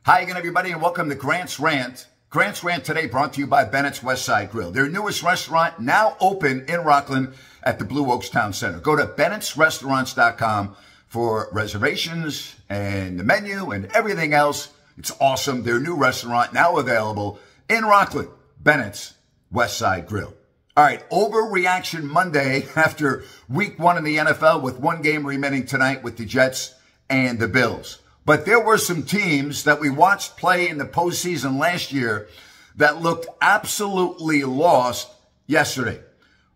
Hi again, everybody, and welcome to Grant's Rant. Grant's Rant today brought to you by Bennett's West Side Grill, their newest restaurant now open in Rockland at the Blue Oaks Town Center. Go to bennettsrestaurants.com for reservations and the menu and everything else. It's awesome. Their new restaurant now available in Rockland, Bennett's West Side Grill. All right, overreaction Monday after week one in the NFL with one game remaining tonight with the Jets and the Bills. But there were some teams that we watched play in the postseason last year that looked absolutely lost yesterday.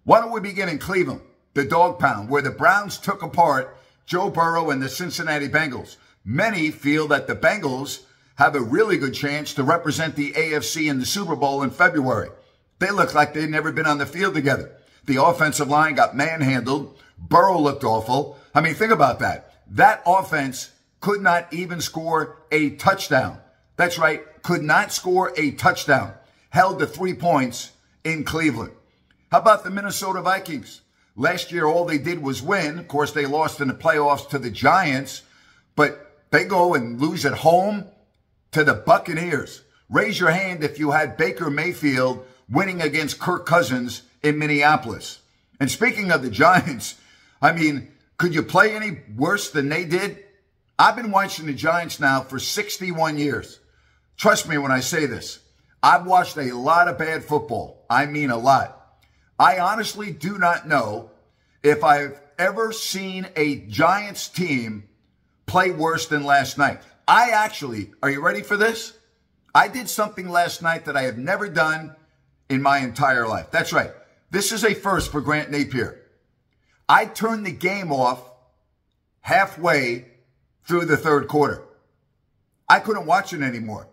Why don't we begin in Cleveland, the Dog Pound, where the Browns took apart Joe Burrow and the Cincinnati Bengals. Many feel that the Bengals have a really good chance to represent the AFC in the Super Bowl in February. They look like they've never been on the field together. The offensive line got manhandled. Burrow looked awful. I mean, think about that. That offense could not even score a touchdown. That's right, could not score a touchdown. Held to 3 points in Cleveland. How about the Minnesota Vikings? Last year, all they did was win. Of course, they lost in the playoffs to the Giants, but they go and lose at home to the Buccaneers. Raise your hand if you had Baker Mayfield winning against Kirk Cousins in Minneapolis. And speaking of the Giants, I mean, could you play any worse than they did? I've been watching the Giants now for 61 years. Trust me when I say this. I've watched a lot of bad football. I mean a lot. I honestly do not know if I've ever seen a Giants team play worse than last night. Are you ready for this? I did something last night that I have never done in my entire life. That's right. This is a first for Grant Napier. I turned the game off halfway through the third quarter. I couldn't watch it anymore.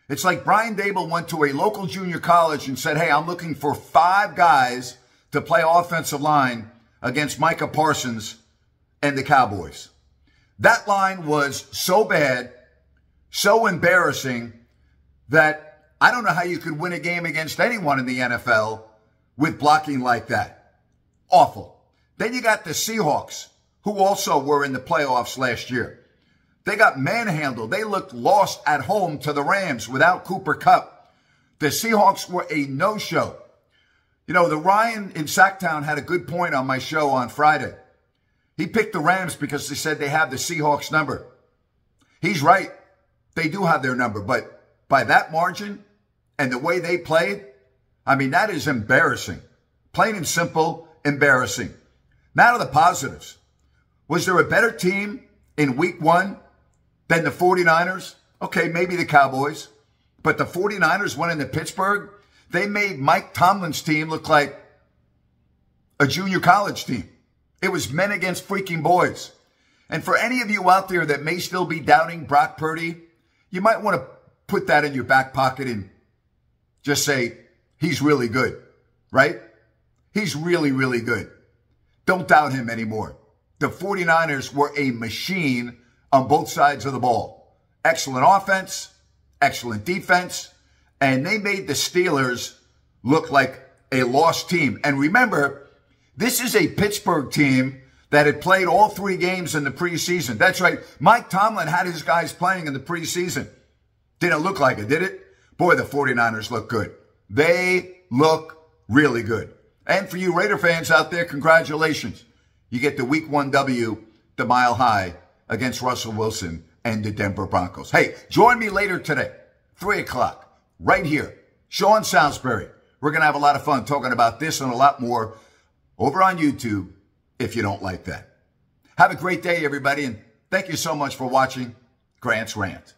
It's like Brian Dable went to a local junior college and said, hey, I'm looking for 5 guys to play offensive line against Micah Parsons and the Cowboys. That line was so bad, so embarrassing, that I don't know how you could win a game against anyone in the NFL with blocking like that. Awful. Then you got the Seahawks, who also were in the playoffs last year. They got manhandled. They looked lost at home to the Rams without Cooper Kupp. The Seahawks were a no-show. You know, the Ryan in Sacktown had a good point on my show on Friday. He picked the Rams because they said they have the Seahawks number. He's right. They do have their number. But by that margin and the way they played, I mean, that is embarrassing. Plain and simple, embarrassing. Now to the positives. Was there a better team in week one than the 49ers? Okay, maybe the Cowboys. But the 49ers went into Pittsburgh. They made Mike Tomlin's team look like a junior college team. It was men against freaking boys. And for any of you out there that may still be doubting Brock Purdy, you might want to put that in your back pocket and just say, he's really good, right? He's really, really good. Don't doubt him anymore. The 49ers were a machine on both sides of the ball. Excellent offense, excellent defense, and they made the Steelers look like a lost team. And remember, this is a Pittsburgh team that had played all 3 games in the preseason. That's right. Mike Tomlin had his guys playing in the preseason. Didn't look like it, did it? Boy, the 49ers look good. They look really good. And for you Raider fans out there, congratulations. You get the week 1 W, the Mile High, against Russell Wilson and the Denver Broncos. Hey, join me later today, 3 o'clock, right here. Sean Salisbury. We're going to have a lot of fun talking about this and a lot more over on YouTube if you don't like that. Have a great day, everybody, and thank you so much for watching Grant's Rant.